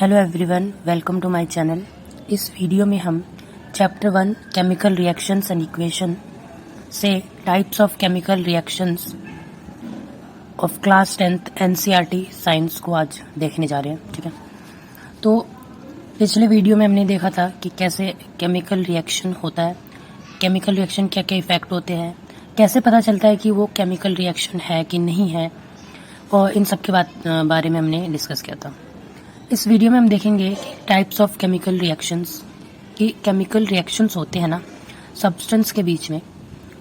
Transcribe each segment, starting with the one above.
Hello everyone, welcome to my channel. इस video में हम chapter 1 chemical reactions and equation से types of chemical reactions of class 10th NCERT science को आज देखने जा रहे हैं। ठीक है, तो पिछले वीडियो में हमने देखा था कि कैसे केमिकल रिएक्शन होता है, केमिकल रिएक्शन क्या क्या इफेक्ट होते हैं, कैसे पता चलता है कि वो केमिकल रिएक्शन है कि नहीं है, और इन सब के बारे में हमने डिस्कस किया था। इस वीडियो में हम देखेंगे कि टाइप्स ऑफ केमिकल रिएक्शंस, कि केमिकल रिएक्शंस होते हैं ना सब्सटेंस के बीच में,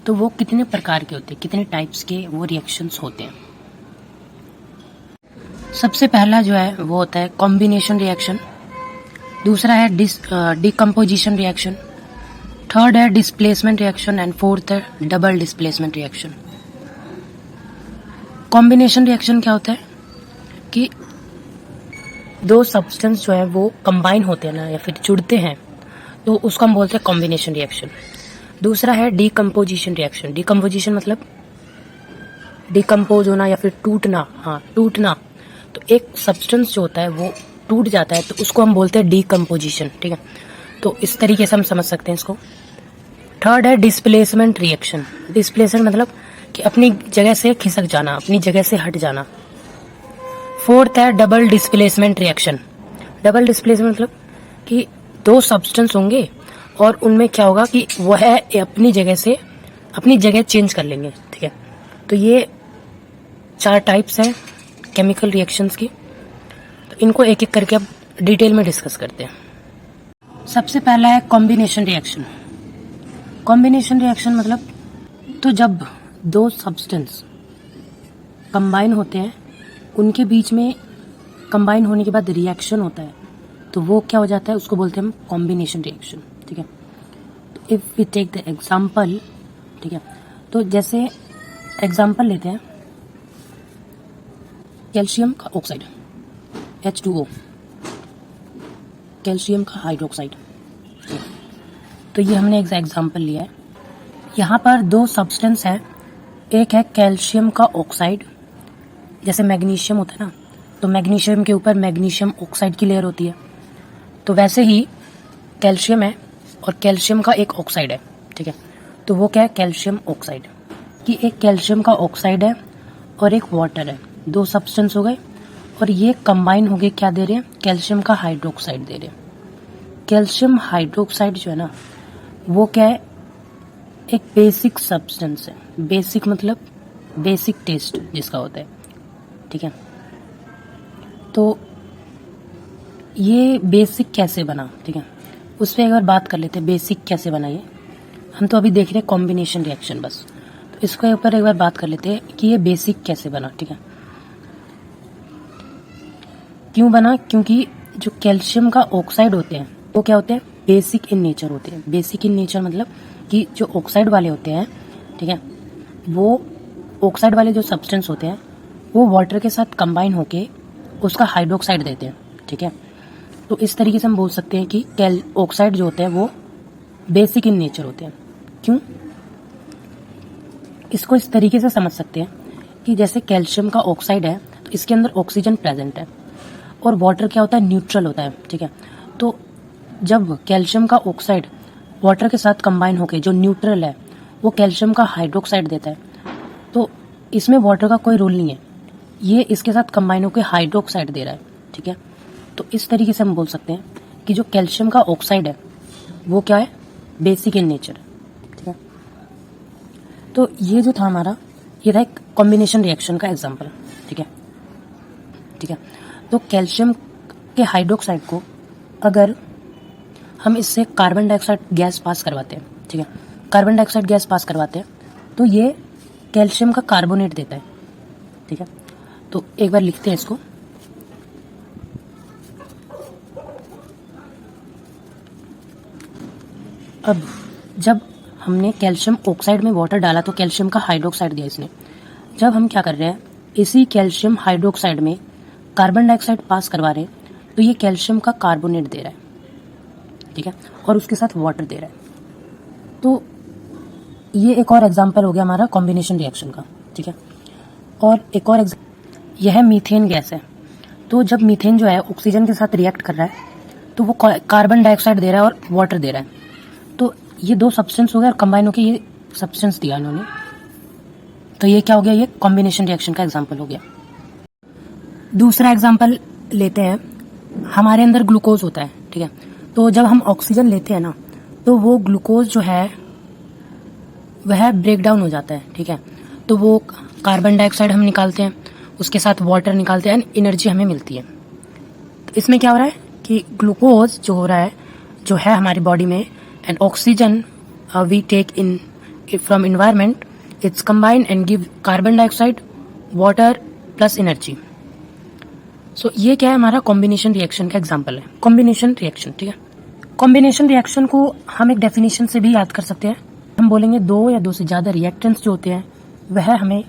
तो वो कितने प्रकार के होते हैं, कितने टाइप्स के वो रिएक्शंस होते हैं। सबसे पहला जो है वो होता है कॉम्बिनेशन रिएक्शन, दूसरा है डिकम्पोजिशन रिएक्शन, थर्ड है डिस्प्लेसमेंट रिएक्शन एंड फोर्थ है double displacement reaction. Combination reaction क्या होता है कि दो सब्सटेंस जो है वो कंबाइन होते हैं ना या फिर जुड़ते हैं, तो उसको हम बोलते हैं कॉम्बिनेशन रिएक्शन। दूसरा है डिकम्पोजिशन रिएक्शन, डिकम्पोजिशन मतलब डिकम्पोज होना या फिर टूटना। टूटना, तो एक सब्सटेंस जो होता है वो टूट जाता है, तो उसको हम बोलते हैं डिकम्पोजिशन। ठीक है, तो इस तरीके से हम समझ सकते हैं इसको। थर्ड है डिस्प्लेसमेंट रिएक्शन, डिस्प्लेसमेंट मतलब कि अपनी जगह से खिसक जाना, अपनी जगह से हट जाना। फोर्थ है double displacement reaction, double displacement मतलब कि दो सब्सटेंस होंगे और उनमें क्या होगा कि वह अपनी जगह चेंज कर लेंगे। ठीक है, तो ये 4 टाइप्स हैं केमिकल रिएक्शंस की, तो इनको एक एक करके अब डिटेल में डिस्कस करते हैं। सबसे पहला है कॉम्बिनेशन रिएक्शन। कॉम्बिनेशन रिएक्शन मतलब तो जब दो सब्सटेंस कंबाइन होते हैं, उनके बीच में कंबाइन होने के बाद रिएक्शन होता है, तो वो क्या हो जाता है, उसको बोलते हैं हम कॉम्बिनेशन रिएक्शन। ठीक है, तो if we take the example, ठीक है, तो जैसे एग्जांपल लेते हैं कैल्शियम का ऑक्साइड H2O, कैल्शियम का हाइड्रोक्साइड। तो ये हमने एक एग्जांपल लिया है। यहाँ पर दो सब्सटेंस है, एक है कैल्शियम का ऑक्साइड, जैसे मैग्नीशियम होता है ना, तो मैग्नीशियम के ऊपर मैग्नीशियम ऑक्साइड की लेयर होती है, तो वैसे ही कैल्शियम है और कैल्शियम का एक ऑक्साइड है। ठीक है, तो वो क्या है, कैल्शियम ऑक्साइड, कि एक कैल्शियम का ऑक्साइड है और एक वाटर है, दो सब्सटेंस हो गए और ये कंबाइन हो गए, क्या दे रहे हैं, कैल्शियम का हाइड्रोक्साइड दे रहे हैं। कैल्शियम हाइड्रोक्साइड जो है ना वो क्या है, एक बेसिक सब्सटेंस है। बेसिक मतलब बेसिक टेस्ट जिसका होता है। ठीक है, तो ये बेसिक कैसे बना, ठीक है, उस पर एक बार बात कर लेते हैं। बेसिक कैसे बना, ये हम तो अभी देख रहे हैं कॉम्बिनेशन रिएक्शन बस, तो इसके ऊपर एक बार बात कर लेते हैं कि ये बेसिक कैसे बना। ठीक है, क्यों बना, क्योंकि जो कैल्शियम का ऑक्साइड होते हैं वो क्या होते हैं, बेसिक इन नेचर होते हैं। बेसिक इन नेचर मतलब कि जो ऑक्साइड वाले होते हैं, ठीक है, वो ऑक्साइड वाले जो सब्सटेंस होते हैं वो वाटर के साथ कंबाइन होके उसका हाइड्रोक्साइड देते हैं। ठीक है, तो इस तरीके से हम बोल सकते हैं कि ऑक्साइड जो होते हैं वो बेसिक इन नेचर होते हैं। क्यों, इसको इस तरीके से समझ सकते हैं कि जैसे कैल्शियम का ऑक्साइड है तो इसके अंदर ऑक्सीजन प्रेजेंट है और वाटर क्या होता है, न्यूट्रल होता है। ठीक है, तो जब कैल्शियम का ऑक्साइड वाटर के साथ कंबाइन होके जो न्यूट्रल है वो कैल्शियम का हाइड्रोक्साइड देता है, तो इसमें वाटर का कोई रोल नहीं है, ये इसके साथ कंबाइन होकर हाइड्रोक्साइड दे रहा है। ठीक है, तो इस तरीके से हम बोल सकते हैं कि जो कैल्शियम का ऑक्साइड है वो क्या है, बेसिक इन नेचर। ठीक है, तो ये जो था हमारा, ये था एक कॉम्बिनेशन रिएक्शन का एग्जांपल। ठीक है, ठीक है, तो कैल्शियम के हाइड्रोक्साइड को अगर हम इससे कार्बन डाइऑक्साइड गैस पास करवाते हैं, ठीक है, कार्बन डाइऑक्साइड गैस पास करवाते हैं, तो ये कैल्शियम का कार्बोनेट देता है। ठीक है, तो एक बार लिखते हैं इसको। अब जब हमने कैल्शियम ऑक्साइड में वाटर डाला तो कैल्शियम का हाइड्रोक्साइड दिया इसने। जब हम क्या कर रहे हैं, इसी कैल्शियम हाइड्रोक्साइड में कार्बन डाइऑक्साइड पास करवा रहे हैं, तो ये कैल्शियम का कार्बोनेट दे रहा है। ठीक है, और उसके साथ वाटर दे रहा है। तो ये एक और एग्जांपल हो गया हमारा कॉम्बिनेशन रिएक्शन का। ठीक है, और एक और यह मीथेन गैस है। तो जब मीथेन जो है ऑक्सीजन के साथ रिएक्ट कर रहा है तो वो कार्बन डाइऑक्साइड दे रहा है और वाटर दे रहा है, तो ये दो सब्सटेंस हो गया और कंबाइन होकर ये सब्सटेंस दिया इन्होंने। तो ये क्या हो गया, ये कॉम्बिनेशन रिएक्शन का एग्जांपल हो गया। दूसरा एग्जांपल लेते हैं, हमारे अंदर ग्लूकोज होता है, ठीक है। तो जब हम ऑक्सीजन लेते हैं ना तो वो ग्लूकोज जो है वह ब्रेक डाउन हो जाता है, ठीक है। तो वो कार्बन डाइऑक्साइड हम निकालते हैं, उसके साथ वाटर निकालते हैं एंड एनर्जी हमें मिलती है। तो इसमें क्या हो रहा है कि ग्लूकोज जो हो रहा है जो है हमारी बॉडी में and oxygen we take in from environment, it's combine and give carbon dioxide, water plus energy. So ये क्या है, हमारा कॉम्बिनेशन रिएक्शन का एग्जांपल है, कॉम्बिनेशन रिएक्शन, ठीक है। कॉम्बिनेशन रिएक्शन को हम एक डेफिनेशन से भी याद कर सकते हैं। हम बोलेंगे दो या दो से ज्यादा रिएक्टेंट्स जो होते हैं वह हमें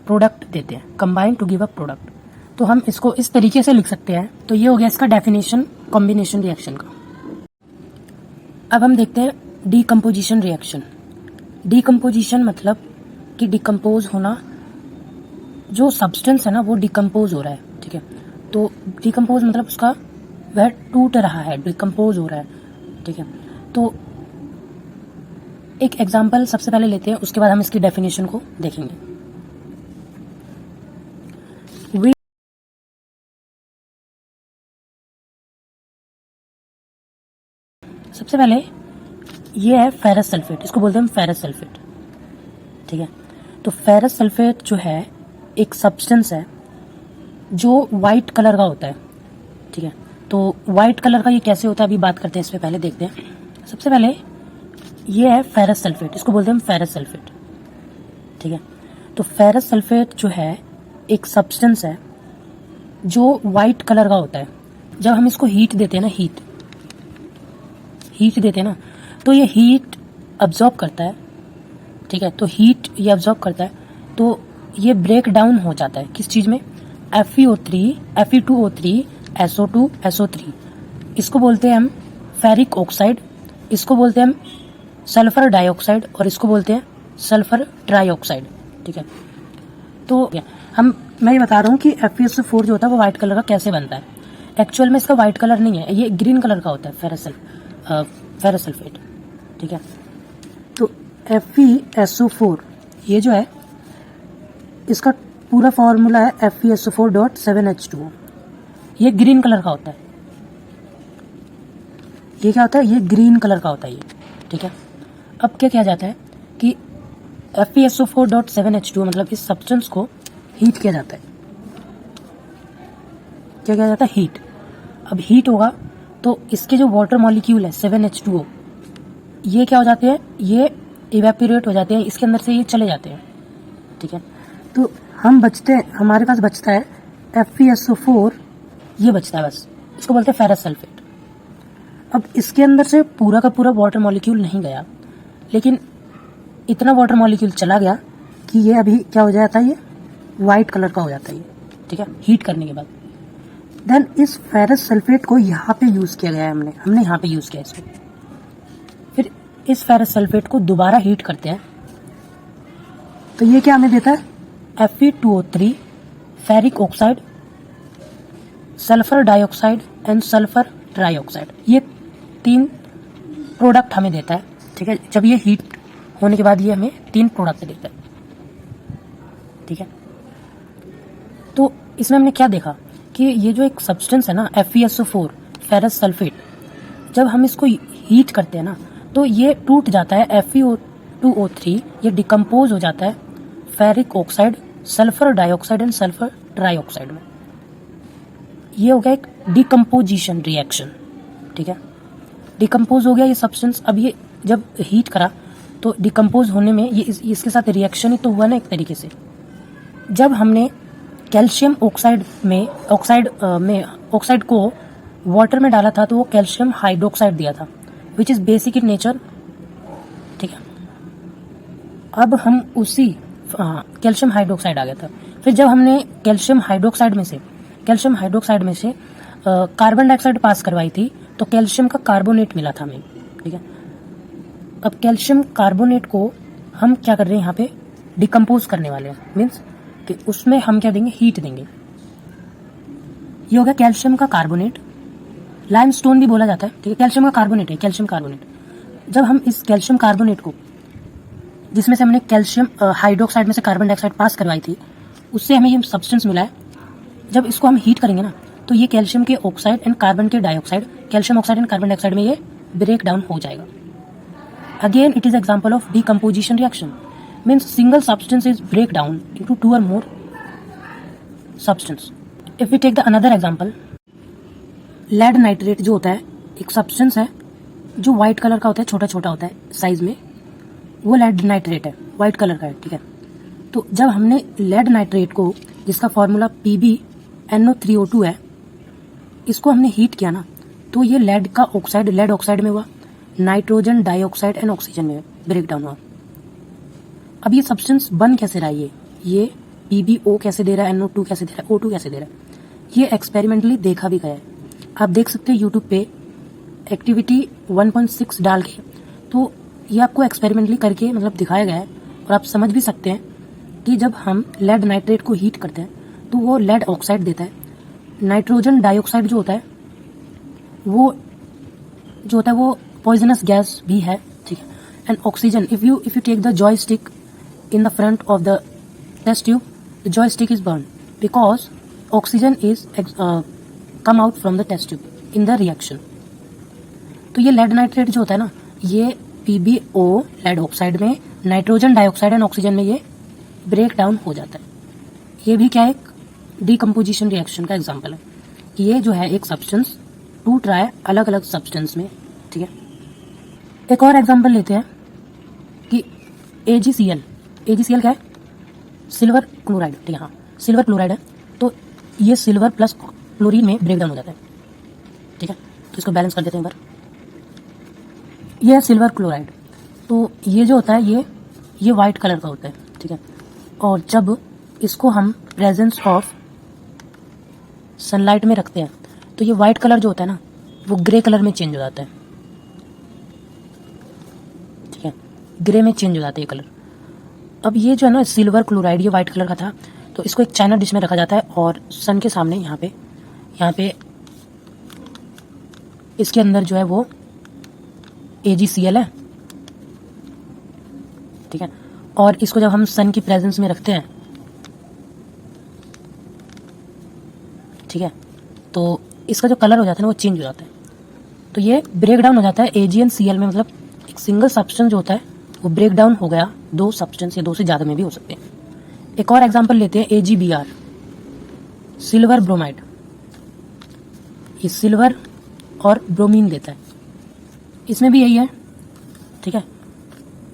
प्रोडक्ट देते हैं, combine to give a product. तो हम इसको इस तरीके से लिख सकते हैं। तो ये हो गया इसका डेफिनेशन कॉम्बिनेशन रिएक्शन का। अब हम देखते हैं डीकम्पोजिशन रिएक्शन। डीकम्पोजिशन मतलब कि डिकम्पोज होना, जो सब्सटेंस है ना वो डिकम्पोज हो रहा है, ठीक है। तो डिकम्पोज मतलब उसका वह टूट रहा है, डिकम्पोज हो रहा है, ठीक है। तो एक एग्जांपल सबसे पहले लेते हैं, उसके बाद हम इसकी डेफिनेशन को देखेंगे। सबसे पहले ये है फेरस सल्फेट, इसको बोलते हैं हम फेरस सल्फेट, ठीक है। तो फेरस सल्फेट जो है एक सब्सटेंस है जो वाइट कलर का होता है, ठीक है। तो वाइट कलर का ये कैसे होता है अभी बात करते हैं, इसमें पहले देखते हैं। सबसे पहले ये है फेरस सल्फेट, इसको बोलते हैं हम फेरस सल्फेट, ठीक है। तो फेरस सल्फेट जो है एक सब्सटेंस है जो वाइट कलर का होता है। जब हम इसको हीट देते हैं ना, हीट देते हैं ना, तो ये हीट अब्जॉर्ब करता है, ठीक है। तो हीट ये अब्जॉर्ब करता है तो ये ब्रेक डाउन हो जाता है किस चीज में, FeO3, Fe2O3, SO2, SO3। इसको बोलते हैं हम फेरिक ऑक्साइड, इसको बोलते हैं हम सल्फर डाइऑक्साइड और इसको बोलते हैं सल्फर ट्राइऑक्साइड, ठीक है। तो मैं ये बता रहा हूँ कि FeSO4 जो होता है वो व्हाइट कलर का कैसे बनता है। एक्चुअल में इसका व्हाइट कलर नहीं है, ये ग्रीन कलर का होता है फेरस सल्फेट, ठीक है। तो FeSO4 ये जो है इसका पूरा फॉर्मूला है FeSO4.7H2O। ये ग्रीन कलर का होता है, ये क्या होता है, ये ग्रीन कलर का होता है ये, ठीक है। अब क्या किया जाता है कि FeSO4.7H2O मतलब इस सब्सटेंस को हीट किया जाता है। क्या किया जाता है, हीट। अब हीट होगा तो इसके जो वाटर मॉलिक्यूल है 7H2O ये क्या हो जाते हैं, ये इवेपोरेट हो जाते हैं, इसके अंदर से ये चले जाते हैं, ठीक है। तो हमारे पास बचता है FeSO4, ये बचता है बस, इसको बोलते हैं फेरस सल्फेट। अब इसके अंदर से पूरा का पूरा वाटर मॉलिक्यूल नहीं गया, लेकिन इतना वाटर मॉलिक्यूल चला गया कि ये अभी क्या हो जाता है, ये वाइट कलर का हो जाता है ये, ठीक है, हीट करने के बाद। देन इस फेरस सल्फेट को यहाँ पे यूज किया गया है, हमने यहाँ पे यूज किया इसको। फिर इस फेरस सल्फेट को दोबारा हीट करते हैं तो ये क्या हमें देता है, Fe2O3, ferric oxide, sulphur dioxide and sulphur trioxide. ये 3 प्रोडक्ट हमें देता है, ठीक है। जब ये हीट होने के बाद ये हमें 3 प्रोडक्ट देता है, ठीक है। तो इसमें हमने क्या देखा कि ये जो एक सब्सटेंस है ना FeSO4 फेरस सल्फेट, जब हम इसको हीट करते हैं ना तो ये टूट जाता है FeO2O3, ये डिकम्पोज हो जाता है ferric oxide, sulphur dioxide and sulphur trioxide में। ये हो गया एक डिकम्पोजिशन रिएक्शन, ठीक है। डिकम्पोज हो गया ये सब्सटेंस। अब ये जब हीट करा तो डिकम्पोज होने में ये इसके साथ रिएक्शन ही तो हुआ ना एक तरीके से। जब हमने कैल्शियम ऑक्साइड को वाटर में डाला था तो वो कैल्शियम हाइड्रोक्साइड दिया था, which is basic in nature, ठीक है। अब हम उसी कैल्शियम हाइड्रोक्साइड आ गया था। फिर जब हमने कैल्शियम हाइड्रोक्साइड में से कार्बन डाइऑक्साइड पास करवाई थी तो कैल्शियम का कार्बोनेट मिला था हमें, ठीक है। अब कैल्शियम कार्बोनेट को हम क्या कर रहे हैं, यहाँ पे डिकम्पोज करने वाले हैं, मीन्स कि उसमें हम क्या देंगे, हीट देंगे। ये हो गया कैल्शियम का कार्बोनेट, लाइमस्टोन भी बोला जाता है, ठीक है, कैल्शियम का कार्बोनेट है, कैल्शियम कार्बोनेट। जब हम इस कैल्शियम कार्बोनेट को, जिसमें से हमने कैल्शियम हाइड्रोक्साइड में से कार्बन डाइऑक्साइड पास करवाई थी, उससे हमें ये सब्सटेंस मिला है। जब इसको हम हीट करेंगे ना, तो ये कैल्शियम के ऑक्साइड एंड कार्बन के dioxide, calcium oxide and carbon dioxide में ये ब्रेक डाउन हो जाएगा। Again it is example of decomposition reaction, means single substance is break down into two or more substance. If we take the another example, lead nitrate जो होता है एक substance है जो व्हाइट कलर का होता है, छोटा छोटा होता है साइज में, वो लेड नाइट्रेट है, व्हाइट कलर का है, ठीक है। तो जब हमने लेड नाइट्रेट को, जिसका फॉर्मूला PbNO3O2 है, इसको हमने हीट किया ना, तो ये लेड का ऑक्साइड लेड ऑक्साइड में हुआ, नाइट्रोजन डाइऑक्साइड एंड ऑक्सीजन में ब्रेक डाउन हुआ। अब ये सब्सटेंस बन कैसे रहा है, ये PbO कैसे दे रहा है, NO2 कैसे दे रहा है, O2 कैसे दे रहा है, ये एक्सपेरिमेंटली देखा भी गया है। आप देख सकते हैं यूट्यूब पे एक्टिविटी 1.6 डाल के, तो ये आपको एक्सपेरिमेंटली करके मतलब दिखाया गया है, और आप समझ भी सकते हैं कि जब हम लेड नाइट्रेट को हीट करते हैं तो वो लेड ऑक्साइड देता है, नाइट्रोजन डाइऑक्साइड जो होता है वो पॉइजनस गैस भी है, ठीक है। And oxygen, if you take the joystick in the front of the test tube, the joystick is burn because oxygen is come out from the test tube in the reaction. तो ये lead nitrate जो होता है ना, ये PbO lead oxide में, nitrogen dioxide and oxygen में ये ब्रेक डाउन हो जाता है। ये भी क्या है, एक डीकम्पोजिशन रिएक्शन का एग्जांपल है कि ये जो है एक सब्सटेंस टूट रहा है अलग अलग सब्सटेंस में, ठीक है। एक और एग्जांपल लेते हैं कि AgCl क्या है, सिल्वर क्लोराइड, ठीक है, हाँ सिल्वर क्लोराइड है। तो ये सिल्वर प्लस क्लोरीन में ब्रेक डाउन हो जाता है, ठीक है। तो इसको बैलेंस कर देते हैं एक बार, ये है सिल्वर क्लोराइड। तो ये जो होता है ये वाइट कलर का होता है, ठीक है। और जब इसको हम प्रेजेंस ऑफ सनलाइट में रखते हैं तो ये वाइट कलर जो होता है ना, वो ग्रे कलर में चेंज हो जाता है, ठीक है, ग्रे में चेंज हो जाता है ये कलर। अब ये जो है ना सिल्वर क्लोराइड, ये वाइट कलर का था, तो इसको एक चाइना डिश में रखा जाता है और सन के सामने यहाँ पे इसके अंदर जो है वो AgCl है, ठीक है। और इसको जब हम सन की प्रेजेंस में रखते हैं, ठीक है, तो इसका जो कलर हो जाता है ना वो चेंज हो जाता है। तो ये ब्रेक डाउन हो जाता है AgCl में, मतलब एक सिंगल सब्सटेंस जो होता है वो ब्रेक डाउन हो गया दो सब्सटेंस या दो से ज्यादा में भी हो सकते हैं। एक और एग्जांपल लेते हैं AgBr, सिल्वर ब्रोमाइड। ये सिल्वर और ब्रोमीन देता है, इसमें भी यही है, ठीक है।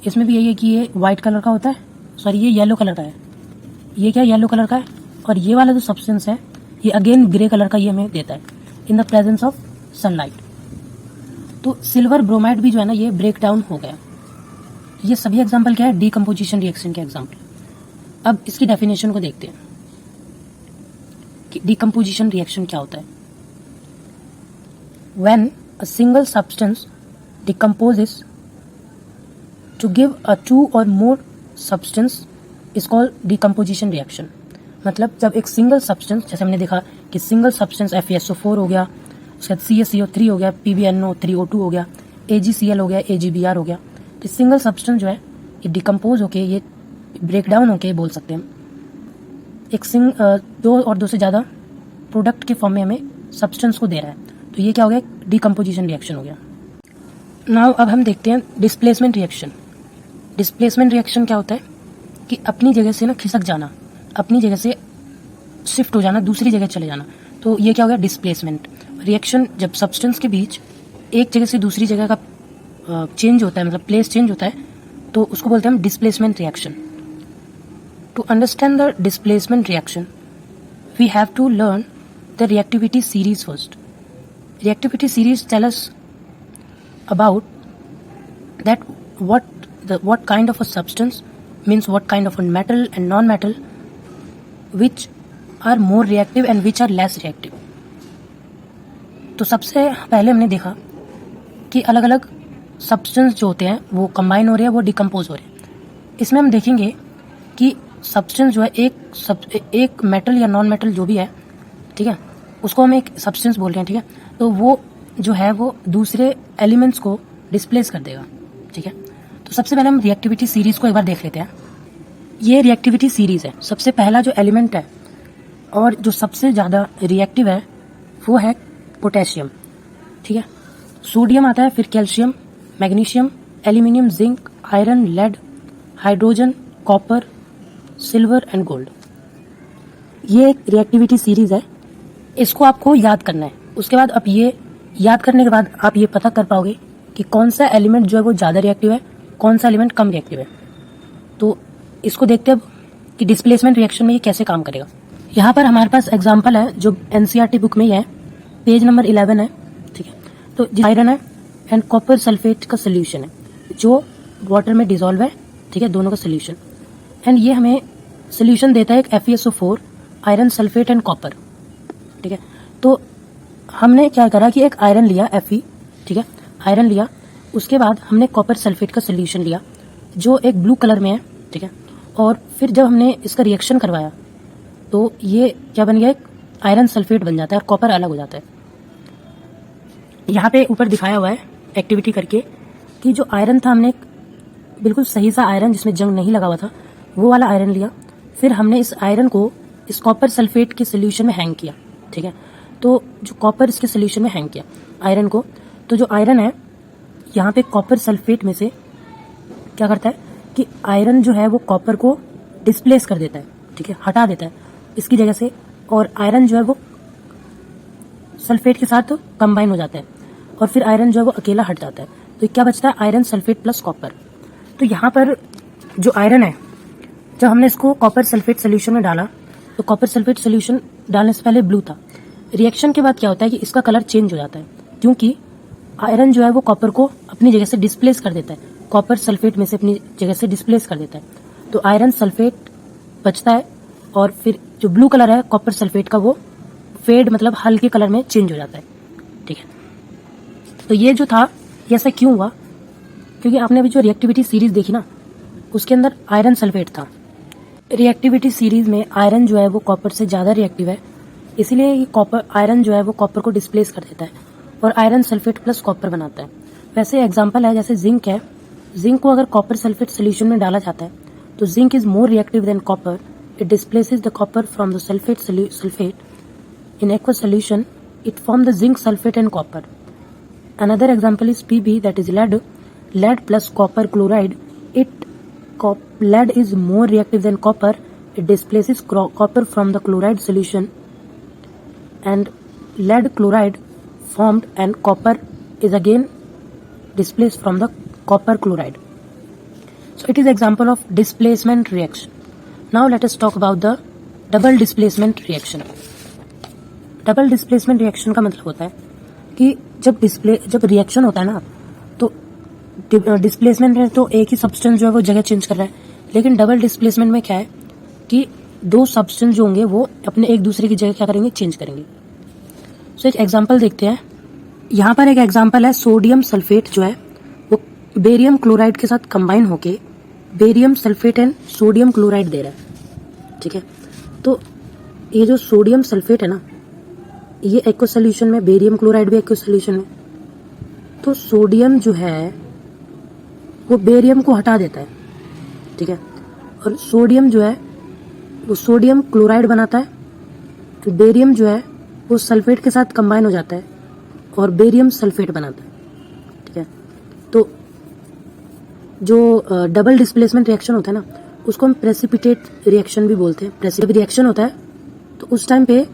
इसमें भी यही है कि ये व्हाइट कलर का होता है, सॉरी ये येलो कलर का है, ये क्या येलो कलर का है, और ये वाला जो सब्सटेंस है ये अगेन ग्रे कलर का ये हमें देता है in the presence of sunlight. तो सिल्वर ब्रोमाइड भी जो है ना ये ब्रेक डाउन हो गया। ये सभी एग्जांपल क्या है, डीकम्पोजिशन रिएक्शन के एग्जांपल। अब इसकी डेफिनेशन को देखते हैं कि डीकम्पोजिशन रिएक्शन क्या होता है। When a single substance decomposes to give a two or more substance is called decomposition reaction। मतलब जब एक सिंगल सब्सटेंस, जैसे हमने देखा कि सिंगल सब्सटेंस FeSO4 हो गया, उसके बाद CaCO3 हो गया, PbNO3O2 हो गया, AgCl हो गया, AgBr हो गया। तो सिंगल सब्सटेंस जो है ये डिकम्पोज होके, ये ब्रेक डाउन होके बोल सकते हैं एक दो और दो से ज़्यादा प्रोडक्ट के फॉर्म में हमें सब्सटेंस को दे रहा है। तो ये क्या हो गया, डीकम्पोजिशन रिएक्शन हो गया। नाउ अब हम देखते हैं डिस्प्लेसमेंट रिएक्शन। डिस्प्लेसमेंट रिएक्शन क्या होता है कि अपनी जगह से ना खिसक जाना, अपनी जगह से शिफ्ट हो जाना, दूसरी जगह चले जाना। तो ये क्या हो गया, डिस्प्लेसमेंट रिएक्शन। जब सब्सटेंस के बीच एक जगह से दूसरी जगह का चेंज होता है, मतलब प्लेस चेंज होता है, तो उसको बोलते हैं हम displacement reaction. To understand the displacement reaction we have to learn the reactivity series first. Reactivity series tell us about that what kind of a substance means what kind of a metal and non-metal which are more reactive and which are less reactive। तो सबसे पहले हमने देखा कि अलग अलग substance जो होते हैं वो कंबाइन हो रहे हैं, वो डिकम्पोज हो रहे हैं। इसमें हम देखेंगे कि सब्सटेंस जो है एक मेटल या नॉन मेटल जो भी है, ठीक है, उसको हम एक सब्सटेंस बोल रहे हैं, ठीक है। तो वो जो है वो दूसरे एलिमेंट्स को डिस्प्लेस कर देगा, ठीक है। तो सबसे पहले हम रिएक्टिविटी सीरीज को एक बार देख लेते हैं। ये रिएक्टिविटी सीरीज है। सबसे पहला जो एलिमेंट है और जो सबसे ज़्यादा रिएक्टिव है वो है पोटेशियम, ठीक है। सोडियम आता है, फिर calcium, magnesium, aluminium, zinc, iron, lead, hydrogen, copper, silver and gold. ये एक रिएक्टिविटी सीरीज है, इसको आपको याद करना है। उसके बाद आप ये याद करने के बाद आप ये पता कर पाओगे कि कौन सा एलिमेंट जो है वो ज़्यादा रिएक्टिव है, कौन सा एलिमेंट कम रिएक्टिव है। तो इसको देखते हैं कि डिस्प्लेसमेंट रिएक्शन में ये कैसे काम करेगा। यहाँ पर हमारे पास एग्जाम्पल है जो एनसीईआरटी बुक में ही है, पेज नंबर 11 है, ठीक है। तो आयरन है एंड कॉपर सल्फेट का सोल्यूशन है जो वाटर में डिजोल्व है, ठीक है, दोनों का सोल्यूशन। एंड ये हमें सोल्यूशन देता है एक FeSO4 iron sulphate and copper, ठीक है। तो हमने क्या करा कि एक आयरन लिया Fe, ठीक है, आयरन लिया, उसके बाद हमने कॉपर सल्फेट का सोल्यूशन लिया जो एक ब्लू कलर में है, ठीक है। और फिर जब हमने इसका रिएक्शन करवाया तो ये क्या बन गया, एक आयरन सल्फेट बन जाता है और कॉपर अलग हो जाता है। यहाँ पे ऊपर दिखाया हुआ है एक्टिविटी करके कि जो आयरन था हमने बिल्कुल सही सा आयरन जिसमें जंग नहीं लगा हुआ था वो वाला आयरन लिया, फिर हमने इस आयरन को इस कॉपर सल्फेट के सोल्यूशन में हैंग किया, ठीक है। तो जो कॉपर इसके सोल्यूशन में हैंग किया आयरन को, तो जो आयरन है यहाँ पे कॉपर सल्फेट में से क्या करता है कि आयरन जो है वो कॉपर को डिस्प्लेस कर देता है, ठीक है, हटा देता है इसकी जगह से, और आयरन जो है वो सल्फेट के साथ कंबाइन हो जाता है और फिर आयरन जो है वो अकेला हट जाता है। तो क्या बचता है, आयरन सल्फेट प्लस कॉपर। तो यहाँ पर जो आयरन है, जब हमने इसको कॉपर सल्फेट सोल्यूशन में डाला तो कॉपर सल्फेट सोल्यूशन डालने से पहले ब्लू था। रिएक्शन के बाद क्या होता है कि इसका कलर चेंज हो जाता है क्योंकि आयरन जो है वो कॉपर को अपनी जगह से डिस्प्लेस कर देता है, कॉपर सल्फेट में से अपनी जगह से डिस्प्लेस कर देता है। तो आयरन सल्फेट बचता है और फिर जो ब्लू कलर है कॉपर सल्फेट का वो फेड मतलब हल्के कलर में चेंज हो जाता है, ठीक है। तो ये जो था ये ऐसा क्यों हुआ, क्योंकि आपने अभी जो रिएक्टिविटी सीरीज देखी ना उसके अंदर आयरन सल्फेट था। रिएक्टिविटी सीरीज में आयरन जो है वो कॉपर से ज़्यादा रिएक्टिव है, इसीलिए ये कॉपर आयरन जो है वो कॉपर को डिस्प्लेस कर देता है और आयरन सल्फेट प्लस कॉपर बनाता है। वैसे एग्जांपल है जैसे जिंक है, जिंक को अगर कॉपर सल्फेट सोल्यूशन में डाला जाता है तो zinc is more reactive than copper, it displaces the copper from the sulphate in aqueous solution, it forms the zinc sulfate and copper. Another example is Pb, that is lead plus copper chloride. Lead is more reactive than copper, it displaces copper from the chloride solution and lead chloride formed and copper is again displaced from the copper chloride. So it is example of displacement reaction. Now let us talk about the double displacement reaction. Double displacement reaction का मतलब होता है कि जब reaction होता है ना तो डिस्प्लेसमेंट में तो एक ही सब्सटेंस जो है वो जगह चेंज कर रहा है, लेकिन डबल डिस्प्लेसमेंट में क्या है कि दो सब्सटेंस जो होंगे वो अपने एक दूसरे की जगह क्या करेंगे, चेंज करेंगे। सो एक एग्जांपल देखते हैं। यहाँ पर एक एग्जांपल है, सोडियम सल्फेट जो है वो बेरियम क्लोराइड के साथ कंबाइन होके barium sulphate and sodium chloride दे रहा है, ठीक है। तो ये जो सोडियम सल्फेट है ना ये एक्व सोल्यूशन में, बेरियम क्लोराइड भी एक्व सोल्यूशन में, तो सोडियम जो है वो बेरियम को हटा देता है, ठीक है, और सोडियम जो है वो सोडियम क्लोराइड बनाता है, तो बेरियम जो है वो सल्फेट के साथ कंबाइन हो जाता है और बेरियम सल्फेट बनाता है, ठीक है। तो जो डबल डिस्प्लेसमेंट रिएक्शन होता है ना उसको हम प्रेसिपिटेट रिएक्शन भी बोलते हैं। जब रिएक्शन होता है तो उस टाइम पे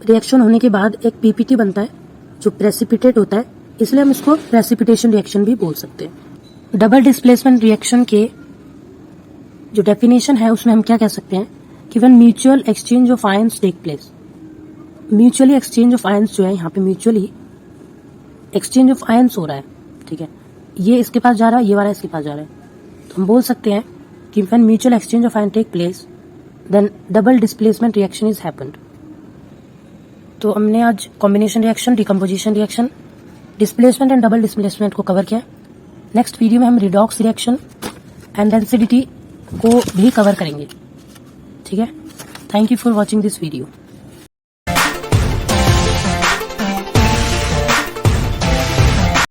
रिएक्शन होने के बाद एक पीपीटी बनता है जो प्रेसिपिटेट होता है, इसलिए हम इसको प्रेसिपिटेशन रिएक्शन भी बोल सकते हैं। डबल डिस्प्लेसमेंट रिएक्शन के जो डेफिनेशन है उसमें हम क्या कह सकते हैं कि when mutual exchange of ions take place. Mutually exchange of ions जो है यहाँ पे म्यूचुअली एक्सचेंज ऑफ आयंस हो रहा है, ठीक है, ये इसके पास जा रहा है, ये वाला इसके पास जा रहा है, तो हम बोल सकते हैं कि when mutual exchange of ion take place then double displacement reaction is happened. तो हमने आज combination reaction, decomposition reaction, displacement and double displacement को कवर किया। नेक्स्ट वीडियो में हम रिडॉक्स रिएक्शन एंड डेंसिटी को भी कवर करेंगे, ठीक है। Thank you for watching this video.